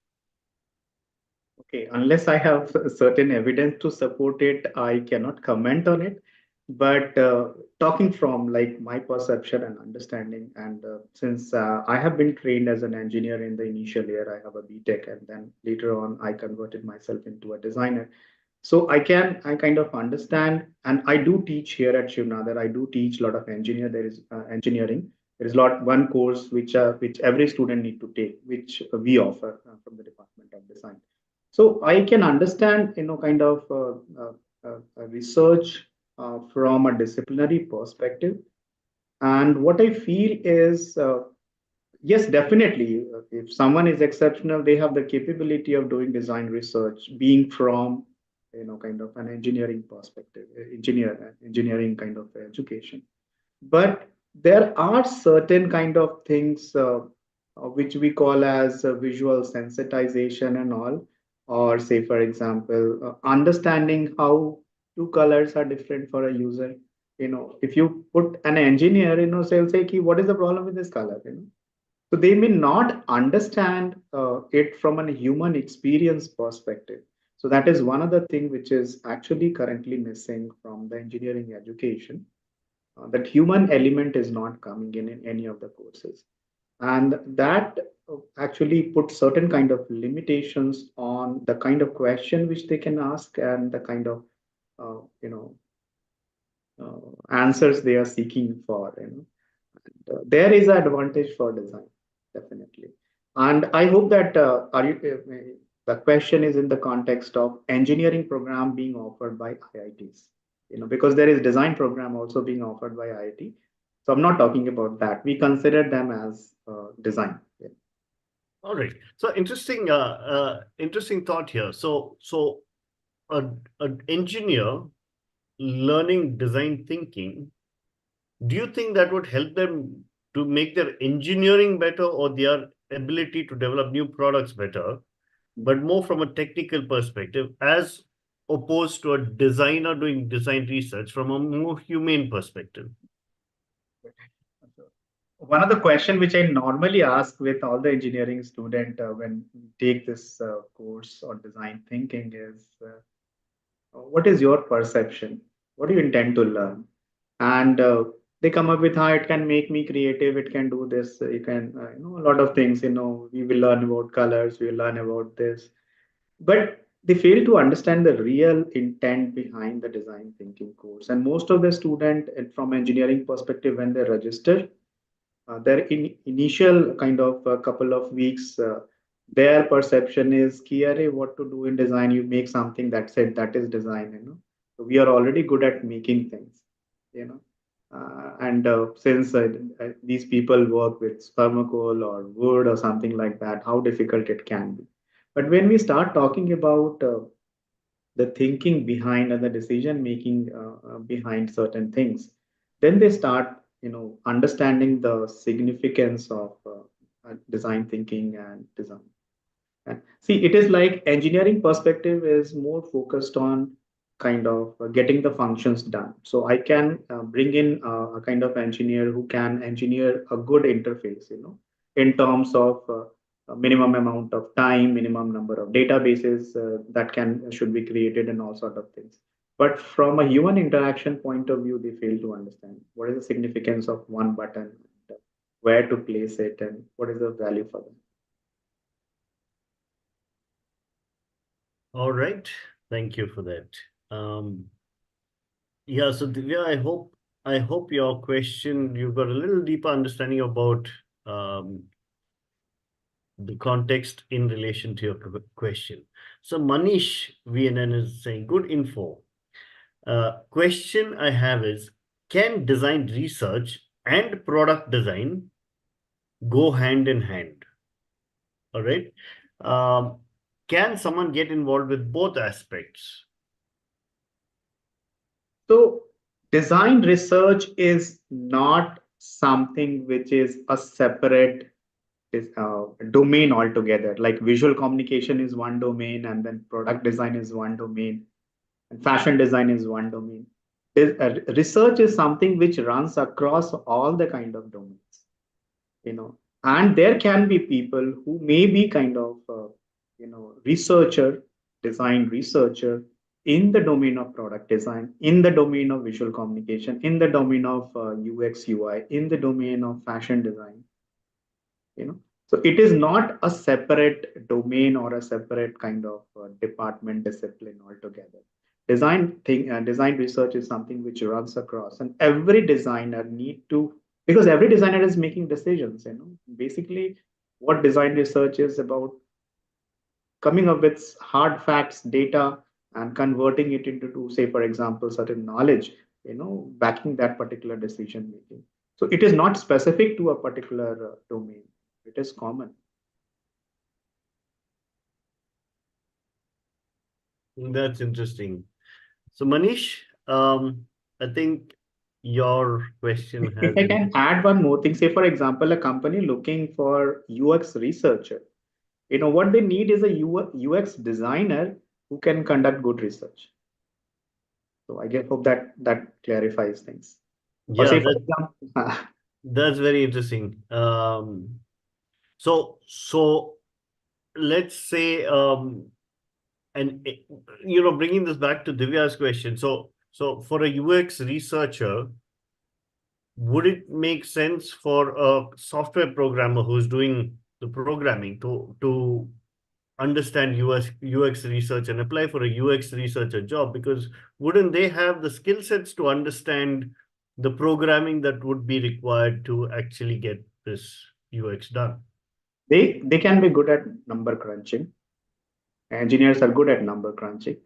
Okay, unless I have certain evidence to support it, I cannot comment on it. But talking from like my perception and understanding, and since I have been trained as an engineer in the initial year, I have a BTech, and then later on I converted myself into a designer. So I kind of understand, and I do teach here at Shivnadar. I do teach a lot of engineer. There is engineering. There is one course which every student need to take, which we offer from the Department of Design. So I can understand, kind of research from a disciplinary perspective. And what I feel is, yes, definitely, if someone is exceptional, they have the capability of doing design research, being from, kind of an engineering perspective, engineering kind of education. But there are certain kind of things which we call as visual sensitization and all, or say, for example, understanding how two colors are different for a user. If you put an engineer, say, "Ki, what is the problem with this color?" So they may not understand it from a human experience perspective. So that is one of the thing which is actually currently missing from the engineering education, that human element is not coming in any of the courses, and that actually puts certain kind of limitations on the kind of question which they can ask and the kind of uh, you know answers they are seeking for. There is an advantage for design, definitely. And I hope that the question is in the context of engineering program being offered by IITs, because there is design program also being offered by IIT. So I'm not talking about that. We consider them as design. Yeah. All right. So interesting thought here. So an engineer learning design thinking, do you think that would help them to make their engineering better or their ability to develop new products better, but more from a technical perspective, as opposed to a designer doing design research from a more humane perspective? one of the question which I normally ask with all the engineering student when we take this course on design thinking is, what is your perception? What do you intend to learn? And they come up with how it can make me creative. It can do this. You can, a lot of things. We will learn about colors. We will learn about this, but they fail to understand the real intent behind the design thinking course. And most of the student, from engineering perspective, when they register, their initial kind of a couple of weeks, their perception is ki, "Arey, what to do in design? You make something, that's it, that is design. So we are already good at making things, you know. And since these people work with spermacol or wood or something like that, how difficult it can be. But when we start talking about the thinking behind and the decision making behind certain things, then they start understanding the significance of design thinking and design. And see, it is like engineering perspective is more focused on kind of getting the functions done. So I can bring in a kind of engineer who can engineer a good interface, in terms of a minimum amount of time, minimum number of databases that can should be created, and all sort of things. But from a human interaction point of view, they fail to understand what is the significance of one button, where to place it, and what is the value for them. All right. Thank you for that. Yeah, so Divya, I hope your question, you've got a little deeper understanding about um, the context in relation to your question. So Manish VNN is saying, good info. Question I have is, can design research and product design go hand in hand? All right. Um, can someone get involved with both aspects? So design research is not something which is a separate domain altogether. Like visual communication is one domain, and then product design is one domain, and fashion design is one domain. Research is something which runs across all the kind of domains, and there can be people who may be kind of researcher, design researcher, in the domain of product design, in the domain of visual communication, in the domain of UX UI, in the domain of fashion design. So it is not a separate domain or a separate kind of department discipline altogether. Design research is something which runs across, and every designer need to, because every designer is making decisions. Basically, what design research is about, coming up with hard facts, data, and converting it into, say, for example, certain knowledge, backing that particular decision making. So it is not specific to a particular domain. It is common. That's interesting. So Manish, I think your question has If I been. can add one more thing, say, for example, a company looking for UX researcher, what they need is a UX designer who can conduct good research. So I hope that clarifies things. Or Yeah, say, for example, that's very interesting. So let's say, and bringing this back to Divya's question. So for a UX researcher, would it make sense for a software programmer who's doing the programming to understand UX research and apply for a UX researcher job? Because wouldn't they have the skill sets to understand the programming that would be required to actually get this UX done? they can be good at number crunching. Engineers are good at number crunching,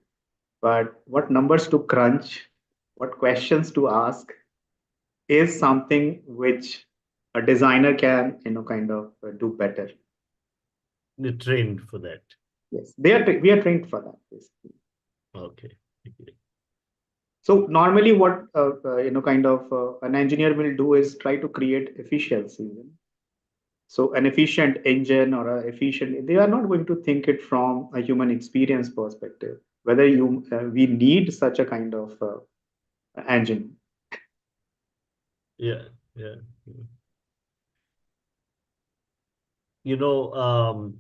but what numbers to crunch, what questions to ask, is something which a designer can, kind of do better. They're trained for that. Yes, we are trained for that, basically. Okay. Okay. So normally, what kind of an engineer will do is try to create efficiency. So an efficient engine or a efficient, they are not going to think it from a human experience perspective. Whether we need such a kind of engine. Yeah. Yeah. you know,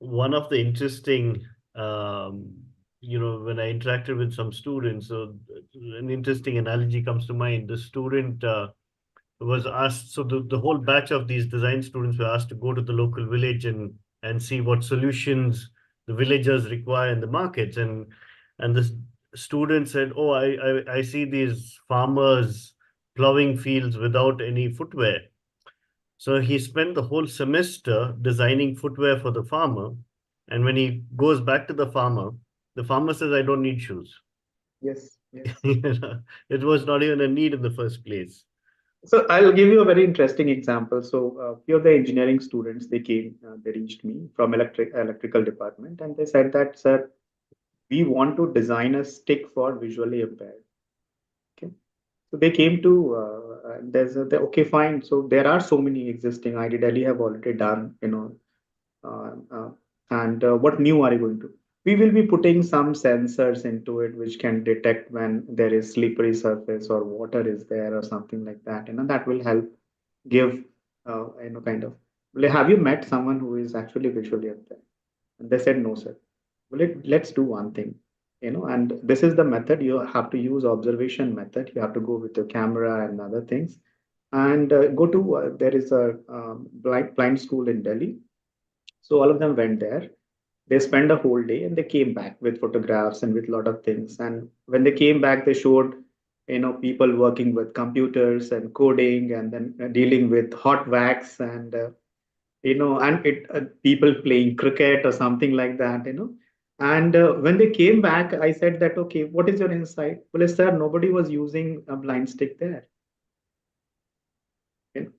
one of the interesting, um, when I interacted with some students, so an interesting analogy comes to mind. The student was asked, so the whole batch of these design students were asked to go to the local village and see what solutions the villagers require in the markets. And the student said, oh, I see these farmers plowing fields without any footwear. So he spent the whole semester designing footwear for the farmer. And when he goes back to the farmer says, I don't need shoes. Yes, yes. It was not even a need in the first place. So I'll give you a very interesting example. So few of the engineering students, they came, they reached me from electrical department, and they said that, sir, we want to design a stick for visually impaired. Okay. So they came to okay, fine. So there are so many existing. ID Delhi have already done, uh, uh, and what new are you going to? We will be putting some sensors into it which can detect when there is slippery surface or water is there or something like that. That will help give, kind of. Well, have you met someone who is actually visually impaired? And they said, no, sir. Well, let's do one thing, and this is the method. You have to use observation method. You have to go with your camera and other things, and go to there is a blind school in Delhi. So all of them went there. They spent a whole day and they came back with photographs and with a lot of things. And when they came back, they showed, people working with computers and coding and then dealing with hot wax and and people playing cricket or something like that. And when they came back, I said that, okay, what is your insight? Well, sir, nobody was using a blind stick there. You know?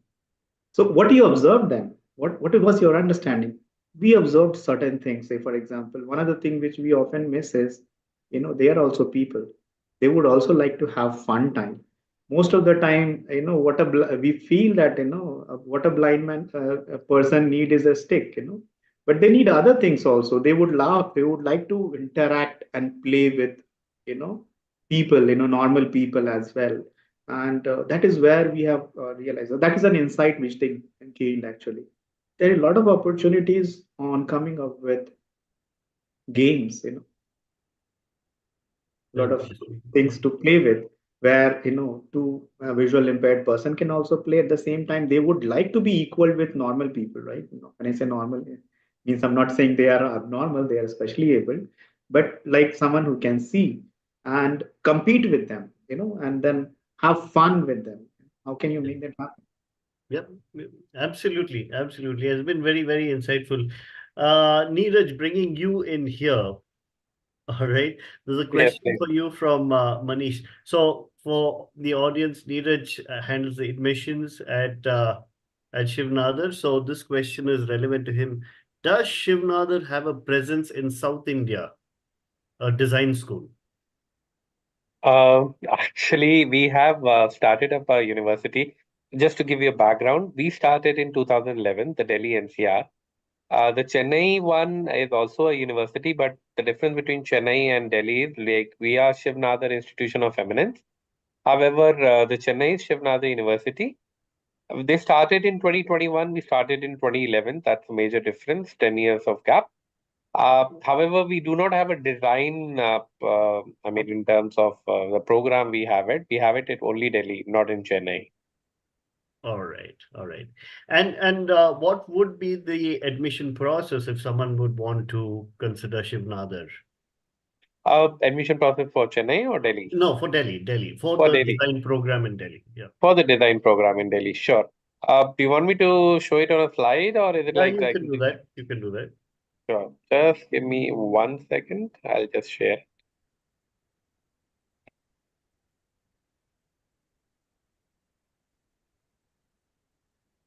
So what do you observe then? What was your understanding? We observed certain things. Say, for example, one of the things which we often miss is, they are also people. They would also like to have fun time. Most of the time, we feel that, what a blind man, a person need is a stick. But they need other things also. They would laugh. They would like to interact and play with, you know, people, normal people as well. And that is where we have realized that is an insight which they gained actually. There are a lot of opportunities on coming up with games, a lot of Interesting. things to play with, where, two visual impaired person can also play at the same time. They would like to be equal with normal people, right? When I say normal, it means I'm not saying they are abnormal, they are especially able, but like someone who can see and compete with them, and then have fun with them. How can you make that happen? Yep, yep, absolutely, absolutely. It's been very, very insightful. Neeraj, bringing you in here. All right. There's a Yes, question please. for you from Manish. So for the audience, Neeraj handles the admissions at Shivnadar. So this question is relevant to him. Does Shivnadar have a presence in South India, a design school? Actually, we have started up a university. Just to give you a background, we started in 2011, the Delhi NCR. The Chennai one is also a university, but the difference between Chennai and Delhi is like we are Shivnadar Institution of Eminence. However, the Chennai is Shivnadar University. They started in 2021, we started in 2011. That's a major difference, 10 years of gap. However, we do not have a design, I mean, in terms of the program we have it at only Delhi, not in Chennai. All right, all right. And what would be the admission process if someone would want to consider Shivnadar? Admission process for Chennai or Delhi? No, for Delhi, for For the Delhi, design program in Delhi. Yeah. for the design program in Delhi, sure. Do you want me to show it on a slide or is it Yeah, like you I can can do just, that. You can do that. sure. Just give me 1 second. I'll just share.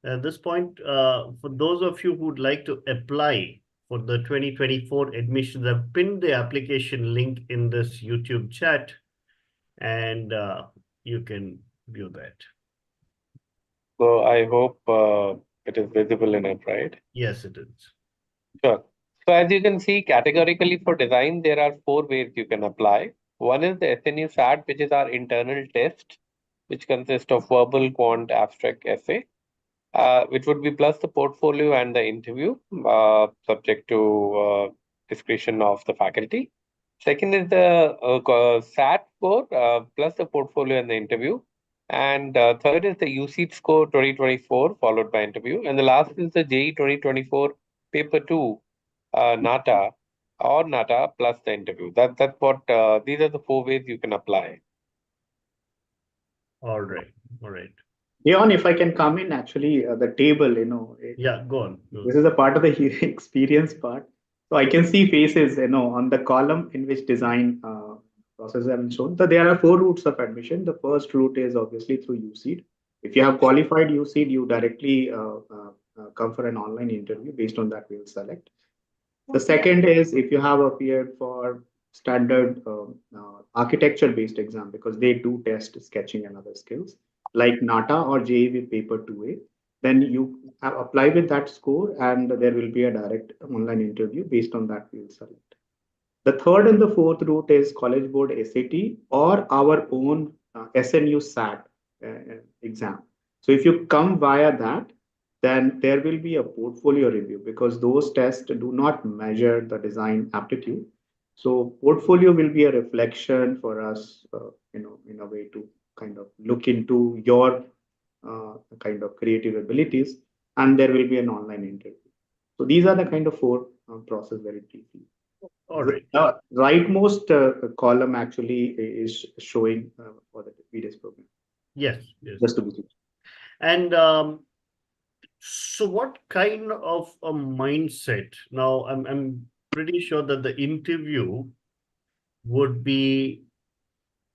At this point, for those of you who'd like to apply for the 2024 admissions, I've pinned the application link in this YouTube chat, and you can view that. So I hope it is visible enough, right? Yes, it is. Sure. So as you can see, categorically for design, there are four ways you can apply. One is the SNU SAT, which is our internal test, which consists of verbal, quant, abstract, essay. which would be plus the portfolio and the interview, subject to discretion of the faculty. Second is the SAT score, plus the portfolio and the interview. And third is the USEED score 2024, followed by interview. And the last is the JEE 2024 paper 2, NATA or NATA plus the interview. That's what, these are the 4 ways you can apply. All right. All right. Beyond, if I can come in, actually, the table, Yeah, go on. this is a part of the experience part. So I can see faces, on the column in which design processes have been shown. So there are 4 routes of admission. The first route is obviously through USEED. If you have qualified USEED, you directly come for an online interview. Based on that, we will select. The second is if you have appeared for standard architecture-based exam, because they do test sketching and other skills, like NATA or JEE paper 2A, then you have applied with that score and there will be a direct online interview. Based on that, we will select. The third and the fourth route is College Board SAT or our own SNU SAT exam. So if you come via that, then there will be a portfolio review, because those tests do not measure the design aptitude. So portfolio will be a reflection for us, in a way to kind of look into your kind of creative abilities, and there will be an online interview. So these are the kind of 4 process very briefly. All right. The rightmost column actually is showing for the VDS program. Yes. Yes. Just to be clear. And so what kind of a mindset? Now, I'm pretty sure that the interview would be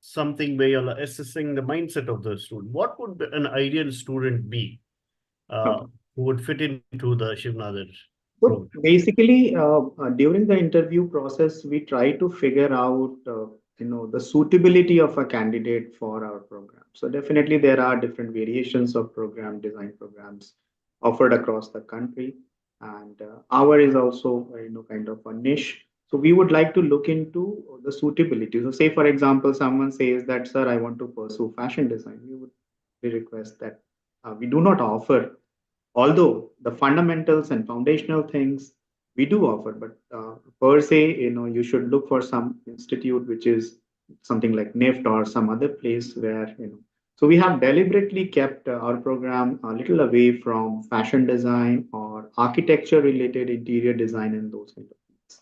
something where you're assessing the mindset of the student. What would an ideal student be who would fit into the Shivnathar So program? basically, during the interview process, we try to figure out, the suitability of a candidate for our program. So definitely there are different variations of program design programs offered across the country, and our is also, kind of a niche. So we would like to look into the suitability. So say, for example, someone says that, sir, I want to pursue fashion design. We would request that we do not offer, although the fundamentals and foundational things we do offer, but per se, you should look for some institute which is something like NIFT or some other place where, so we have deliberately kept our program a little away from fashion design or architecture related interior design and those kind of things.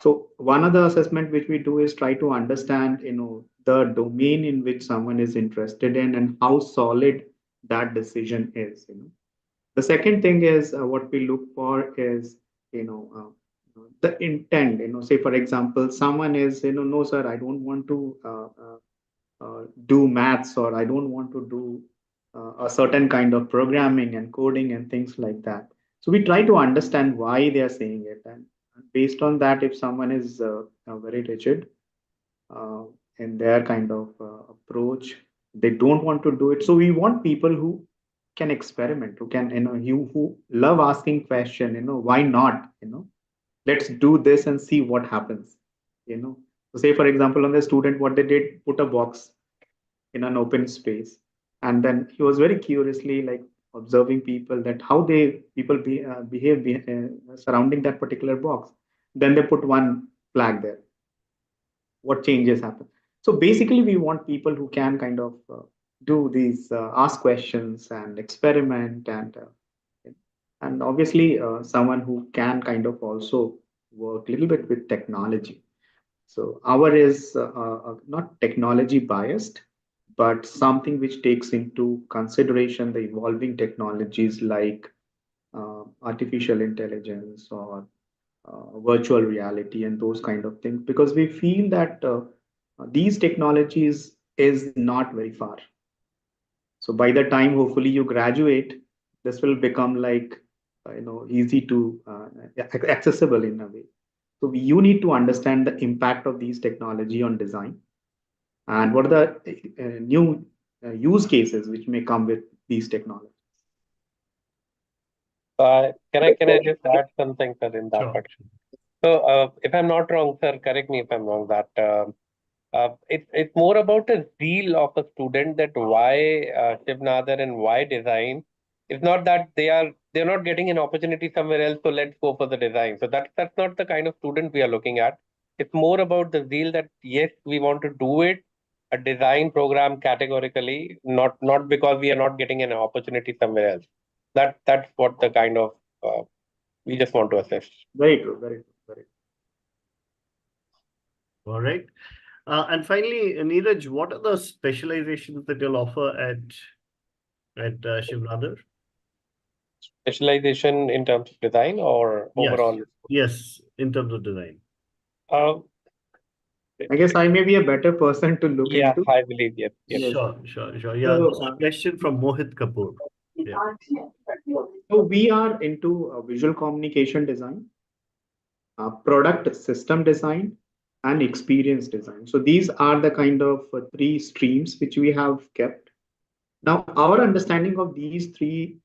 So one of the assessment which we do is try to understand, the domain in which someone is interested in and how solid that decision is. The second thing is, what we look for is, the intent. Say, for example, someone is, no, sir, I don't want to do maths, or I don't want to do a certain kind of programming and coding and things like that. So we try to understand why they are saying it. And based on that, if someone is very rigid in their kind of approach, they don't want to do it. So we want people who can experiment, who can, who love asking question, why not, let's do this and see what happens, So say, for example, on the student, what they did, put a box in an open space. And then he was very curiously like observing people, that how people behave surrounding that particular box. Then they put one flag there. What changes happen? So basically, we want people who can kind of do these, ask questions and experiment, and obviously someone who can kind of also work a little bit with technology. So our is not technology biased, but something which takes into consideration the evolving technologies like artificial intelligence or virtual reality and those kind of things, because we feel that these technologies is not very far. So by the time hopefully you graduate, this will become like easy to accessible in a way. So you need to understand the impact of these technology on design, and what are the new use cases which may come with these technologies. Can I just add something, sir, in that Sure. part? So, if I'm not wrong, sir, correct me if I'm wrong, that it's more about a zeal of a student, that why Shivnathar and why design It's not that they're not getting an opportunity somewhere else, so let's go for the design. So that's not the kind of student we are looking at. It's more about the zeal that yes, we want to do it, a design program categorically, not because we are not getting an opportunity somewhere else. That's what the kind of we just want to assess. Very true, very true, very All right. And finally, Neeraj, what are the specializations that you'll offer at Shivnadar? Specialization in terms of design or Yes, overall? yes, in terms of design. Uh, I guess I may be a better person to look yeah, into. I believe yes. Yes. Sure. Yeah, So, this is a question from Mohit Kapoor. Yeah. so we are into visual communication design, product system design, and experience design. So these are the kind of three streams which we have kept. Now, our understanding of these three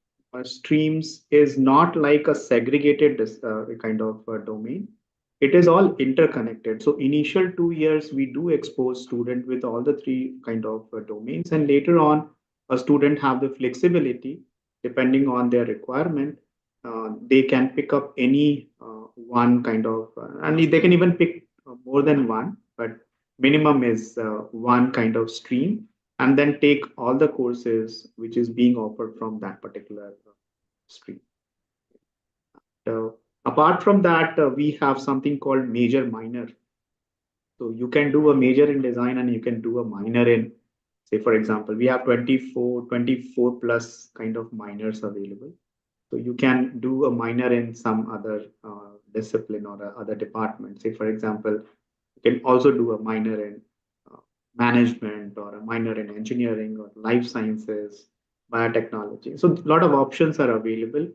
streams is not like a segregated kind of domain. It is all interconnected. So initial 2 years, we do expose student with all the three kind of domains, and later on, a student have the flexibility depending on their requirement. They can pick up any one kind of, and they can even pick more than one, but minimum is one kind of stream, and then take all the courses which is being offered from that particular stream. Apart from that, we have something called major minor. So you can do a major in design and you can do a minor in, say, for example, we have 24 plus kind of minors available. So you can do a minor in some other discipline or other department. Say, for example, you can also do a minor in management or a minor in engineering or life sciences, biotechnology. So a lot of options are available.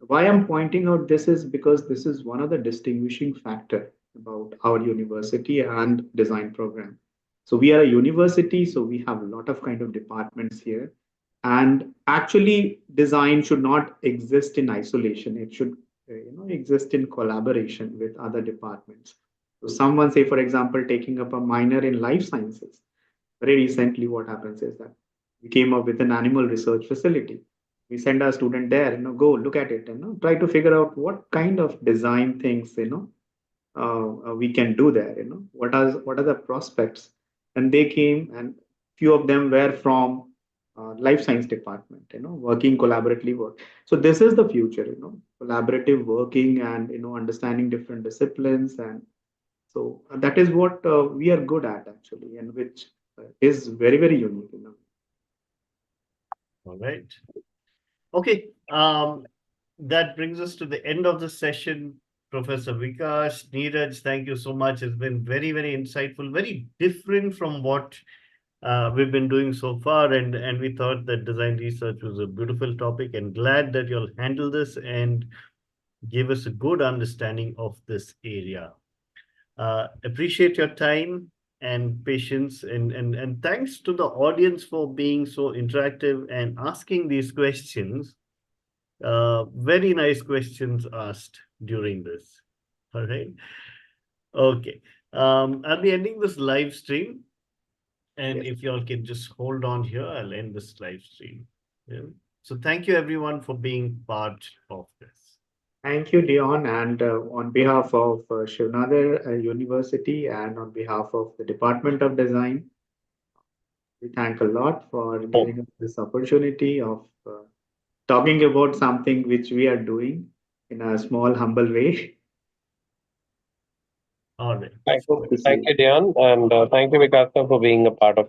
Why I'm pointing out this is because this is one of the distinguishing factor about our university and design program. So we are a university, so we have a lot of kind of departments here. And actually, design should not exist in isolation. It should exist in collaboration with other departments. So someone, say, for example, taking up a minor in life sciences. Very recently, what happens is that we came up with an animal research facility. We send our student there, go look at it, try to figure out what kind of design things, we can do there. What are the prospects? And they came, and few of them were from life science department, working collaboratively work. So this is the future, collaborative working and understanding different disciplines, and so that is what we are good at actually, and which is very, very unique. All right. Okay. That brings us to the end of the session. Professor Vikash, Neeraj, thank you so much. It's been very, very insightful, very different from what we've been doing so far. And we thought that design research was a beautiful topic, and glad that you'll handle this and give us a good understanding of this area. Appreciate your time and patience, and thanks to the audience for being so interactive and asking these questions. Very nice questions asked during this. All right. Okay. I'll be ending this live stream. And Yes. if y'all can just hold on here, I'll end this live stream. Yeah. So thank you everyone for being part of this. Thank you, Dion. And on behalf of Shivnadar University and on behalf of the Department of Design, we thank a lot for giving us this opportunity of talking about something which we are doing in a small, humble way. All right. Thank Hope to see thank you. you, Dion, and thank you, Vikas, for being a part of